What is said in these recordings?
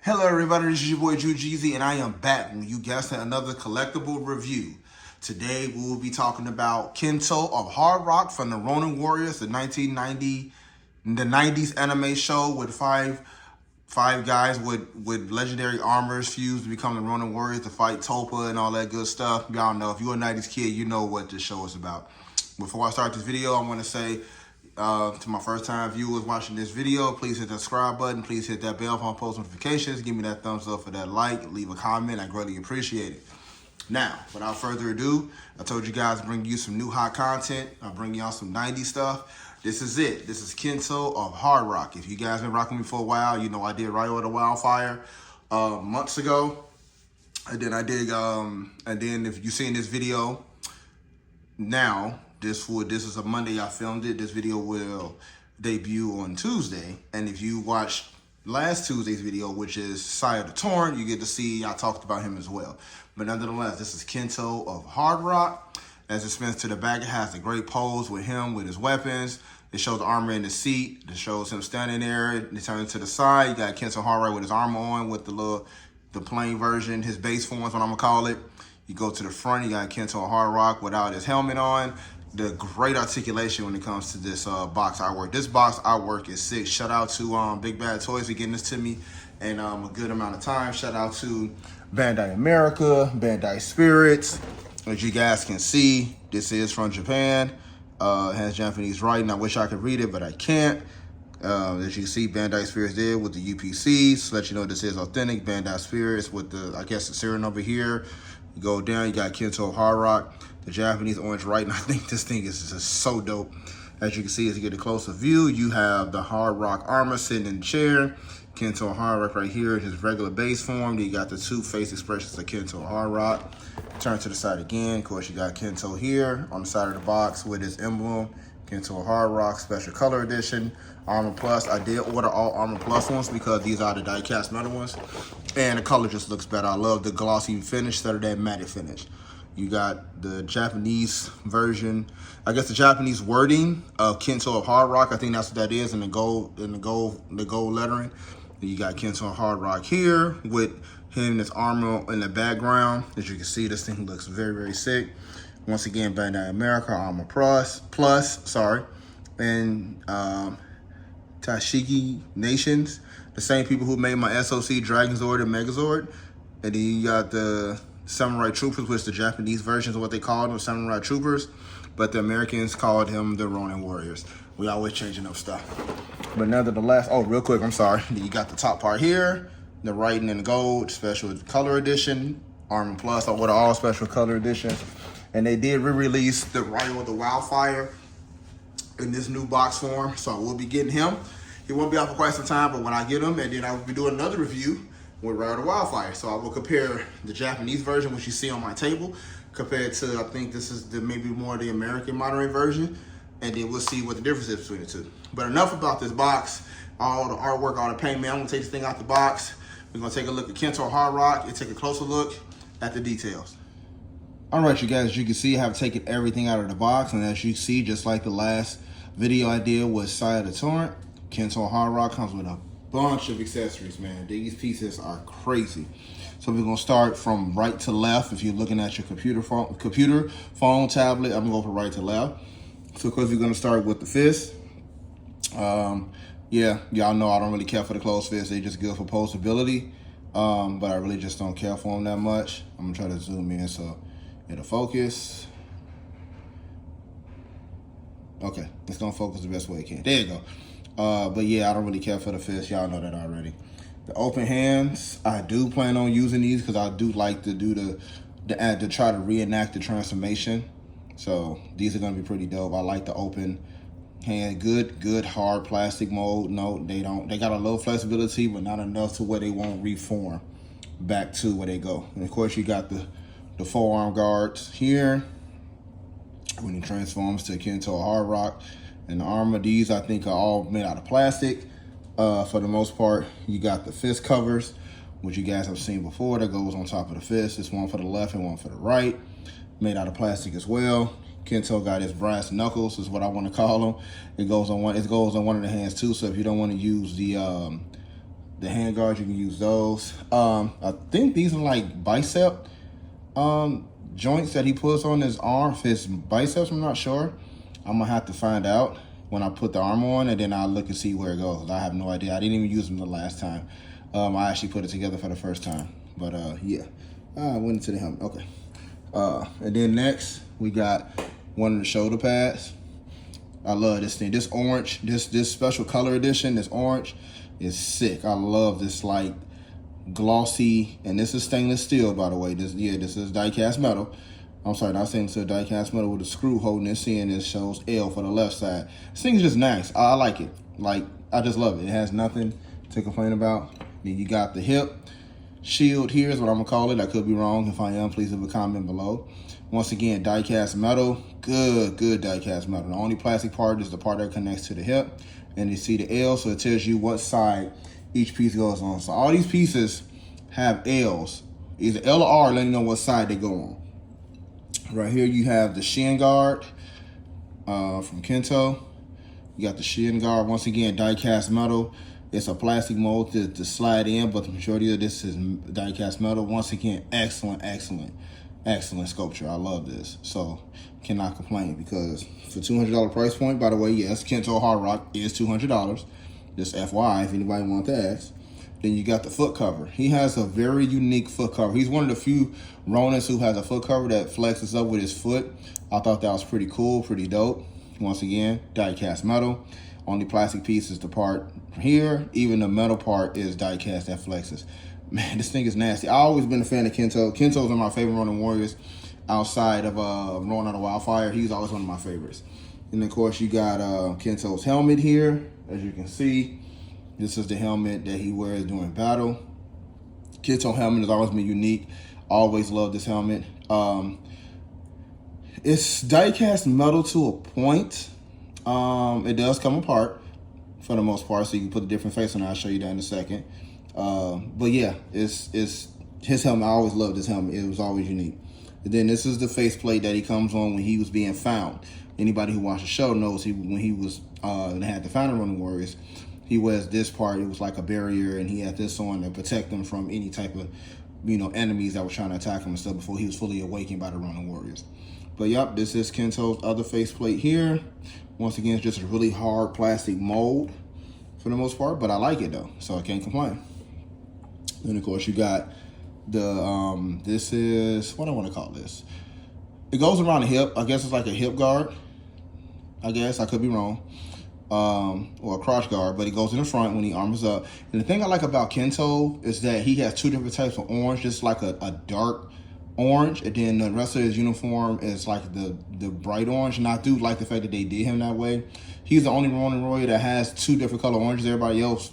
Hello everybody, this is your boy Drew Jeezy, and I am back with you guys in another collectible review. Today we will be talking about Kento of HardRock from the Ronin Warriors, the 90s anime show with five guys with legendary armors fused to become the Ronin Warriors to fight Topa and all that good stuff. Y'all know, if you're a 90s kid, you know what this show is about. Before I start this video, I want to say to my first time viewers watching this video, please hit that subscribe button, please hit that bell for post notifications, give me that thumbs up for that like, leave a comment, I greatly appreciate it. Now, without further ado, I told you guys to bring you some new hot content, I'll bring y'all some 90s stuff. This is it, this is Kento of HardRock. If you guys been rocking me for a while, you know I did Ride the Wildfire months ago, and then if you seen this video now, this is a Monday I filmed it. This video will debut on Tuesday. And if you watched last Tuesday's video, which is Sire the Torn, you get to see I talked about him as well. But nonetheless, this is Kento of HardRock. As it spins to the back, it has a great pose with him with his weapons. It shows the armor in the seat. It shows him standing there. It turns to the side. You got Kento HardRock with his armor on with the plain version, his base form is what I'm gonna call it. You go to the front, you got Kento HardRock without his helmet on. The great articulation when it comes to this box artwork. This box artwork is sick. Shout out to Big Bad Toys for getting this to me in a good amount of time. Shout out to Bandai America, Bandai Spirits. As you guys can see, this is from Japan. It has Japanese writing. I wish I could read it, but I can't. As you can see, Bandai Spirits did with the UPCs. To let you know this is authentic. Bandai Spirits with the, I guess, the serial over here. You go down, you got Kento HardRock, the Japanese orange writing. I think this thing is just so dope. As you can see, as you get a closer view, you have the HardRock armor sitting in the chair. Kento HardRock right here in his regular base form. Then you got the two face expressions of Kento HardRock. Turn to the side again. Of course, you got Kento here on the side of the box with his emblem. Kento HardRock Special Color Edition. Armor Plus. I did order all Armor Plus ones because these are the die-cast metal ones. And the color just looks better. I love the glossy finish instead of that matte finish. You got the Japanese version, I guess the Japanese wording of Kento of HardRock. I think that's what that is in the gold lettering. Then you got Kento of HardRock here with him and his armor in the background. As you can see, this thing looks very, very sick. Once again, Bandai America, Armor Plus, and Tashigi Nations, the same people who made my SOC Dragonzord and Megazord. And then you got the Samurai Troopers, which the Japanese versions of what they called them, Samurai Troopers, but the Americans called him the Ronin Warriors. We always changing up stuff. But nonetheless, oh, real quick, I'm sorry. You got the top part here, the writing in gold, special color edition, Armor Plus, or what are all special color editions. And they did re-release the Ride the Wildfire in this new box form, so I will be getting him. He won't be out for quite some time, but when I get him, and then I will be doing another review with Ride the Wildfire. So I will compare the Japanese version, which you see on my table, compared to, I think this is maybe more the American modern version, and then we'll see what the difference is between the two. But enough about this box, all the artwork, all the paint, man. I'm gonna take this thing out the box. We're gonna take a look at Kento HardRock and take a closer look at the details. All right, you guys, as you can see, I have taken everything out of the box, and as you see, just like the last video I did with Sire the Torrent, Kento HardRock comes with a bunch of accessories, man. These pieces are crazy. So we're gonna start from right to left. If you're looking at your computer, phone, tablet, I'm gonna go from right to left. So of course we're gonna start with the fist. Yeah, y'all know I don't really care for the closed fists. They just good for posability, but I really just don't care for them that much. I'm gonna try to zoom in so it'll focus. Okay, it's gonna focus the best way it can. There you go. But yeah, I don't really care for the fist. Y'all know that already. The open hands, I do plan on using these because I do like to do to try to reenact the transformation. So these are gonna be pretty dope. I like the open hand, good hard plastic mold. No, they don't. They got a little flexibility, but not enough to where they won't reform back to where they go. And of course, you got the forearm guards here when it transforms to Kento HardRock. And the armor, these I think are all made out of plastic for the most part. You got the fist covers, which you guys have seen before, that goes on top of the fist. It's one for the left and one for the right, made out of plastic as well. Kento got his brass knuckles, is what I want to call them. It goes on one of the hands too. So if you don't want to use the The hand guards, you can use those. I think these are like bicep joints that he puts on his arm, his biceps. I'm not sure. I'm gonna have to find out when I put the armor on, and then I'll look and see where it goes. I have no idea. I didn't even use them the last time. I actually put it together for the first time. But yeah, I went into the helmet. Okay. And then next we got one of the shoulder pads. I love this thing. This orange, this special color edition, this orange is sick. I love this like glossy, and this is stainless steel, by the way. This is die-cast metal. I'm sorry, not stainless steel, die-cast metal with a screw holding this in. It shows L for the left side. This thing is just nice. I like it. Like, I just love it. It has nothing to complain about. Then you got the hip shield here is what I'm gonna call it. I could be wrong. If I am, please leave a comment below. Once again, die-cast metal. Good die-cast metal. The only plastic part is the part that connects to the hip. And you see the L, so it tells you what side each piece goes on. So all these pieces have L's. Either L or R, letting you know what side they go on. Right here you have the shin guard from Kento. You got the shin guard. Once again, die-cast metal. It's a plastic mold to slide in, but the majority of this is die-cast metal. Once again, excellent sculpture. I love this. So cannot complain, because for $200 price point, by the way, yes, Kento HardRock is $200. Just FYI, if anybody wants to ask. Then you got the foot cover. He has a very unique foot cover. He's one of the few Ronins who has a foot cover that flexes up with his foot. I thought that was pretty cool, pretty dope. Once again, die-cast metal. Only plastic piece is the part here. Even the metal part is die-cast that flexes. Man, this thing is nasty. I've always been a fan of Kento. Kento's one of my favorite Ronin warriors outside of Ronin the Wildfire. He's always one of my favorites. And of course, you got Kento's helmet here. As you can see, this is the helmet that he wears during battle. Kento helmet has always been unique. Always loved this helmet. It's die-cast metal to a point. It does come apart for the most part, so you can put a different face on it. I'll show you that in a second. But yeah, it's his helmet. I always loved his helmet. It was always unique. And then this is the faceplate that he comes on when he was being found. Anybody who watched the show knows when he was they had the Founder Ronin Warriors, he wears this part. It was like a barrier, and he had this on to protect him from any type of enemies that were trying to attack him and stuff before he was fully awakened by the Ronin Warriors. But yep, this is Kento's other faceplate here. Once again, it's just a really hard plastic mold for the most part, but I like it though, so I can't complain. Then of course you got the this is what I want to call this. It goes around the hip. I guess it's like a hip guard. I guess I could be wrong, or a crotch guard, but it goes in the front when he armors up. And the thing I like about Kento is that he has two different types of orange. Just like a dark orange, and then the rest of his uniform is like the bright orange. And I do like the fact that they did him that way. He's the only Ronin warrior that has two different color oranges. Everybody else,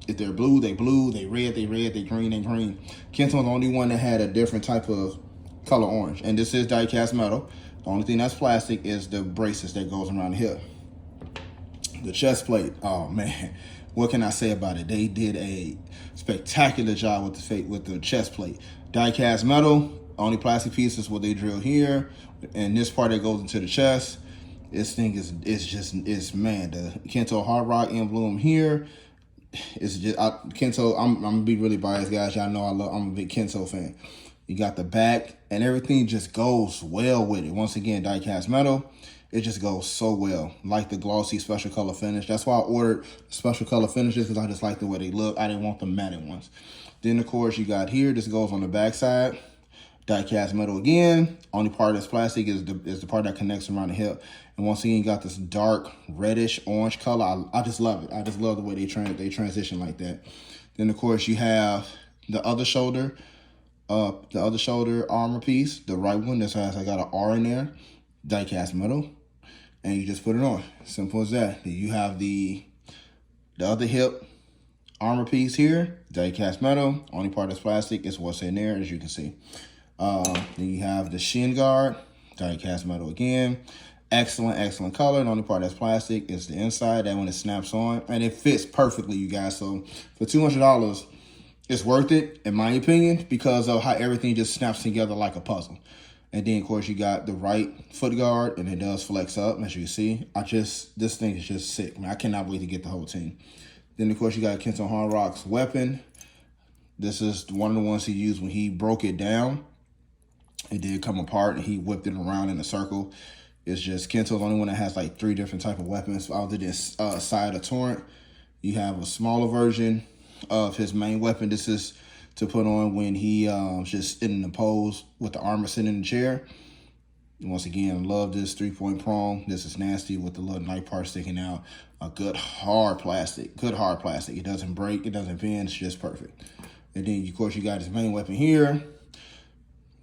if they're blue, they blue. They red, they red. They green, they green. Kento's the only one that had a different type of color orange. And this is die-cast metal. The only thing that's plastic is the braces that goes around the hip. The chest plate, oh man, what can I say about it? They did a spectacular job with the chest plate. Die-cast metal, only plastic piece is what they drill here, and this part that goes into the chest. This thing is man, the Kento HardRock emblem here is just Kento. I'm gonna be really biased, guys. Y'all know I'm a big Kento fan. You got the back, and everything just goes well with it. Once again, die-cast metal. It just goes so well. Like the glossy special color finish. That's why I ordered special color finishes, because I just like the way they look. I didn't want the matte ones. Then, of course, you got here. This goes on the back side. Die-cast metal again. Only part that's plastic is the part that connects around the hip. And once again, you got this dark reddish orange color. I just love it. I just love the way they transition like that. Then, of course, you have the other shoulder. The other shoulder armor piece, the right one, this has I got an R in there, die-cast metal, and you just put it on. Simple as that. Then you have the other hip armor piece here, die-cast metal. Only part that's plastic is what's in there, as you can see. Then you have the shin guard, die-cast metal again. Excellent color. The only part that's plastic is the inside. That when it snaps on, and it fits perfectly, you guys. So for $200. It's worth it, in my opinion, because of how everything just snaps together like a puzzle. And then, of course, you got the right foot guard, and it does flex up, as you can see. This thing is just sick, man. I cannot wait to get the whole team. Then, of course, you got Kento HardRock's weapon. This is one of the ones he used when he broke it down. It did come apart, and he whipped it around in a circle. It's just Kento's the only one that has like 3 different type of weapons. Other than side of Torrent, you have a smaller version of his main weapon. This is to put on when he just in the pose with the armor sitting in the chair. Once again, love this 3-point prong. This is nasty with the little knife part sticking out. A good hard plastic. Good hard plastic. It doesn't break. It doesn't bend. It's just perfect. And then, of course, you got his main weapon here,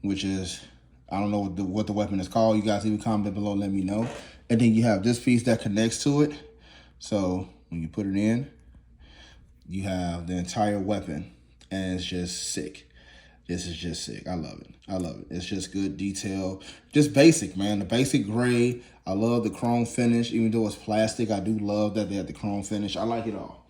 which is, I don't know what the weapon is called. You guys leave a comment below, let me know. And then you have this piece that connects to it. So when you put it in, you have the entire weapon, and it's just sick. This is just sick. I love it. I love it. It's just good detail. Just basic, man. The basic gray. I love the chrome finish. Even though it's plastic, I do love that they have the chrome finish. I like it all.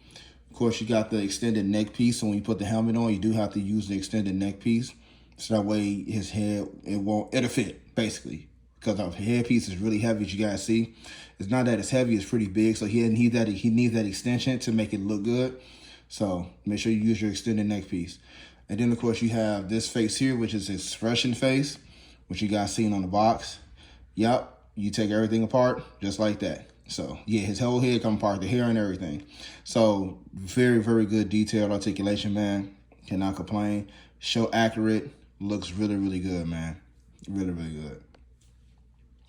Of course, you got the extended neck piece. So when you put the helmet on, you do have to use the extended neck piece. So that way his head, it'll fit, basically. Because the headpiece is really heavy, as you guys see. It's not that it's heavy, it's pretty big. So he needs that extension to make it look good. So make sure you use your extended neck piece. And then, of course, you have this face here, which is expression face, which you guys seen on the box. Yep, you take everything apart just like that. So, yeah, his whole head come apart, the hair and everything. So, very, very good detailed articulation, man. Cannot complain. Show accurate. Looks really, really good, man. Really, really good.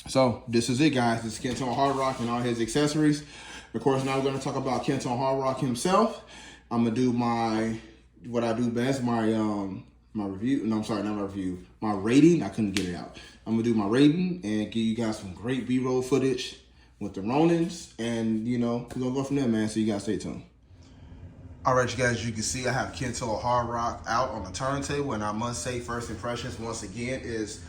So, this is it, guys. This is Kento HardRock and all his accessories. Of course, now we're going to talk about Kento HardRock himself. I'm going to do what I do best, my review. No, I'm sorry, not my review. My rating. I couldn't get it out. I'm gonna do my rating and give you guys some great B-roll footage with the Ronins, and you know, we're gonna go from there, man. So you guys stay tuned. All right, you guys, as you can see, I have Kento HardRock out on the turntable, and I must say, first impressions once again is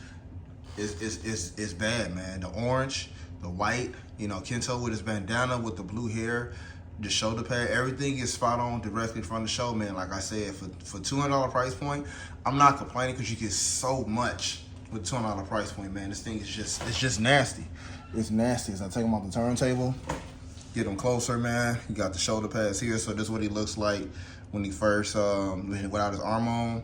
bad, man. The orange, the white, you know, Kento with his bandana with the blue hair. The shoulder pad, everything is spot on directly from the show, man. Like I said, for $200 price point, I'm not complaining because you get so much with $200 price point, man. This thing is just nasty. It's nasty. As I take him off the turntable, get him closer, man. You got the shoulder pads here, so this is what he looks like when he first without his arm on.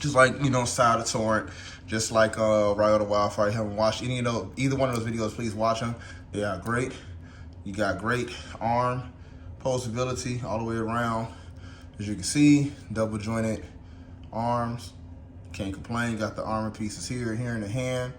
Just like, you know, side of Torrent, just like Riot the Wildfire. You haven't watched either one of those videos, please watch them. They are great. You got great arm posability all the way around. As you can see, double jointed arms. Can't complain. Got the armor pieces here in the hand.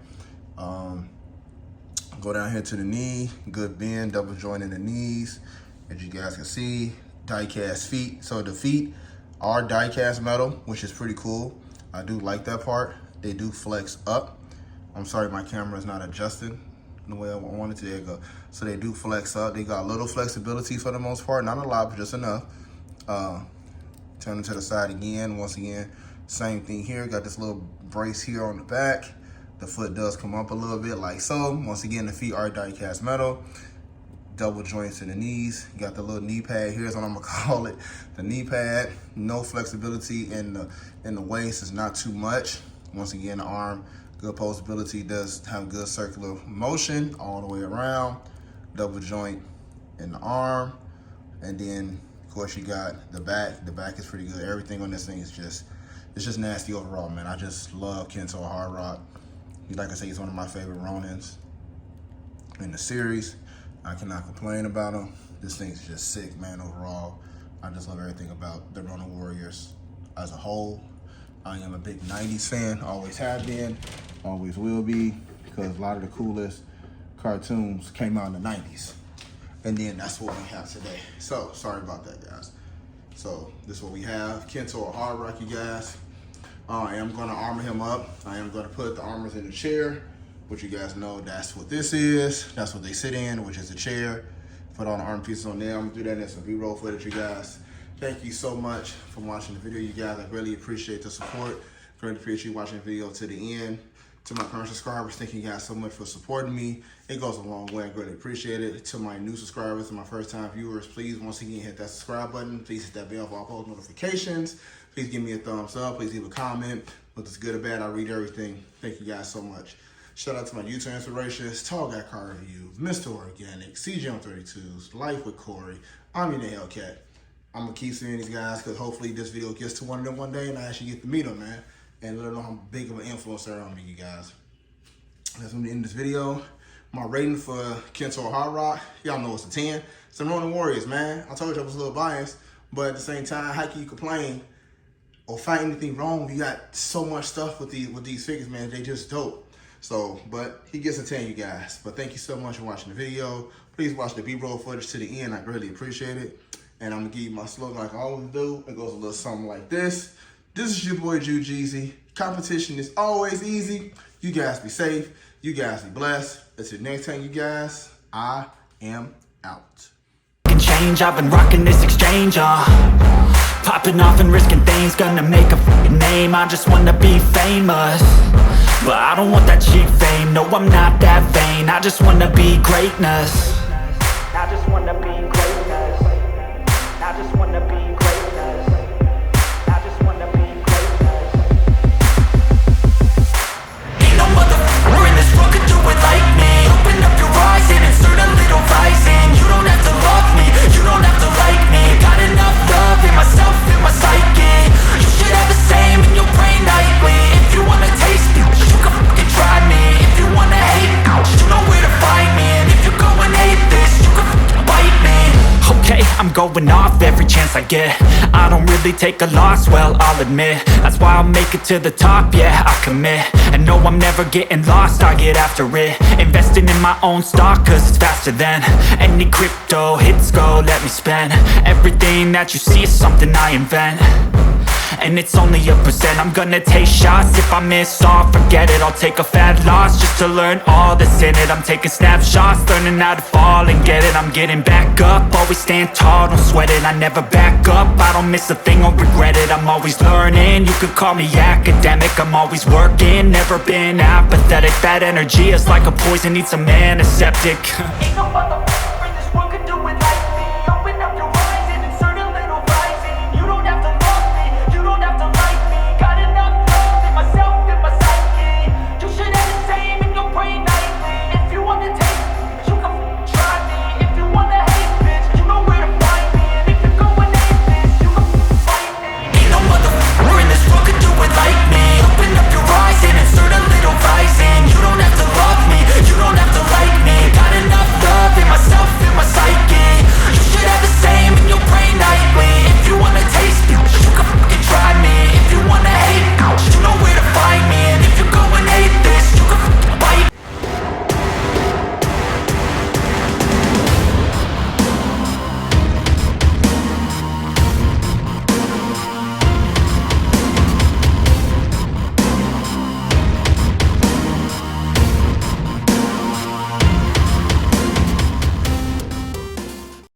Go down here to the knee. Good bend, double joint in the knees. As you guys can see, die cast feet. So the feet are die cast metal, which is pretty cool. I do like that part. They do flex up. I'm sorry, my camera is not adjusting the way I wanted to. There you go. So they do flex up. They got a little flexibility for the most part, not a lot, but just enough. Turn it to the side again. Once again, same thing here. Got this little brace here on the back. The foot does come up a little bit like so. Once again, the feet are die cast metal. Double joints in the knees. You got the little knee pad. Here's what I'm gonna call it. The knee pad. No flexibility in the waist. Is not too much. Once again, the arm. Good posability, does have good circular motion all the way around. Double joint in the arm. And then, of course, you got the back. The back is pretty good. Everything on this thing is it's just nasty overall, man. I just love Kento HardRock. Like I say, he's one of my favorite Ronins in the series. I cannot complain about him. This thing's just sick, man, overall. I just love everything about the Ronin Warriors as a whole. I am a big 90s fan, always have been, always will be, because a lot of the coolest cartoons came out in the 90s. And then that's what we have today. So, sorry about that, guys. So, this is what we have. Kento HardRock, you guys. I am going to armor him up. I am going to put the armors in the chair, which you guys know that's what this is. That's what they sit in, which is the chair. Put all the arm pieces on there. I'm going to do that in some B-roll footage, you guys. Thank you so much for watching the video, you guys. I really appreciate the support. Greatly appreciate you watching the video to the end. To my current subscribers, thank you guys so much for supporting me. It goes a long way. I greatly appreciate it. To my new subscribers and my first-time viewers, please, once again, hit that subscribe button. Please hit that bell for all post notifications. Please give me a thumbs up. Please leave a comment. Whether it's good or bad, I read everything. Thank you guys so much. Shout out to my YouTube inspirations, Tall Guy Car Review, Mr. Organic, CJ on 32s, Life with Corey, I'm in the Hellcat. I'm gonna keep seeing these guys because hopefully this video gets to one of them one day and I actually get to meet them, man, and let them know how big of an influence they're on me, you guys. That's gonna end this video. My rating for Kento or HardRock, y'all know it's a 10. It's the Ronin Warriors, man. I told you I was a little biased, but at the same time, how can you complain or find anything wrong? You got so much stuff with these figures, man. They just dope. So, but he gets a 10, you guys. But thank you so much for watching the video. Please watch the B-roll footage to the end. I really appreciate it. And I'm gonna give you my slogan like I always do. It goes a little something like this. This is your boy Jew Jeezy. Competition is always easy. You guys be safe. You guys be blessed. Until next time, you guys, I am out. Change, I've been rocking this exchange, popping off and risking things, gonna make a fucking name. I just wanna be famous, but I don't want that cheap fame. No, I'm not that vain. I just wanna be greatness. I just wanna be greatness. I just wanna be greatness. I just wanna be greatness. Ain't no motherfucker in this world could do it like me. Open up your eyes and insert a little rising. You don't have to love me, you don't have to like me. Got enough love in myself, in my psyche. You should have the same in your brain nightly. If you wanna taste me, you can fucking try me. If you wanna hate, you know where to find me. And if you go and hate this, you can fucking bite me. Okay, I'm going off every chance I get. I don't really take a loss, well, I'll admit. That's why I'll make it to the top, yeah, I commit. And no, I'm never getting lost, I get after it. Investing in my own stock, cause it's faster than any crypto hits go, let me spend. Everything that you see is something I invent, and it's only a percent. I'm gonna take shots, if I miss all, forget it. I'll take a fat loss just to learn all that's in it. I'm taking snapshots, learning how to fall and get it. I'm getting back up, always stand tall, don't sweat it. I never back up, I don't miss a thing or regret it. I'm always learning, you could call me academic. I'm always working, never been apathetic. That energy is like a poison, needs some antiseptic. Ain't no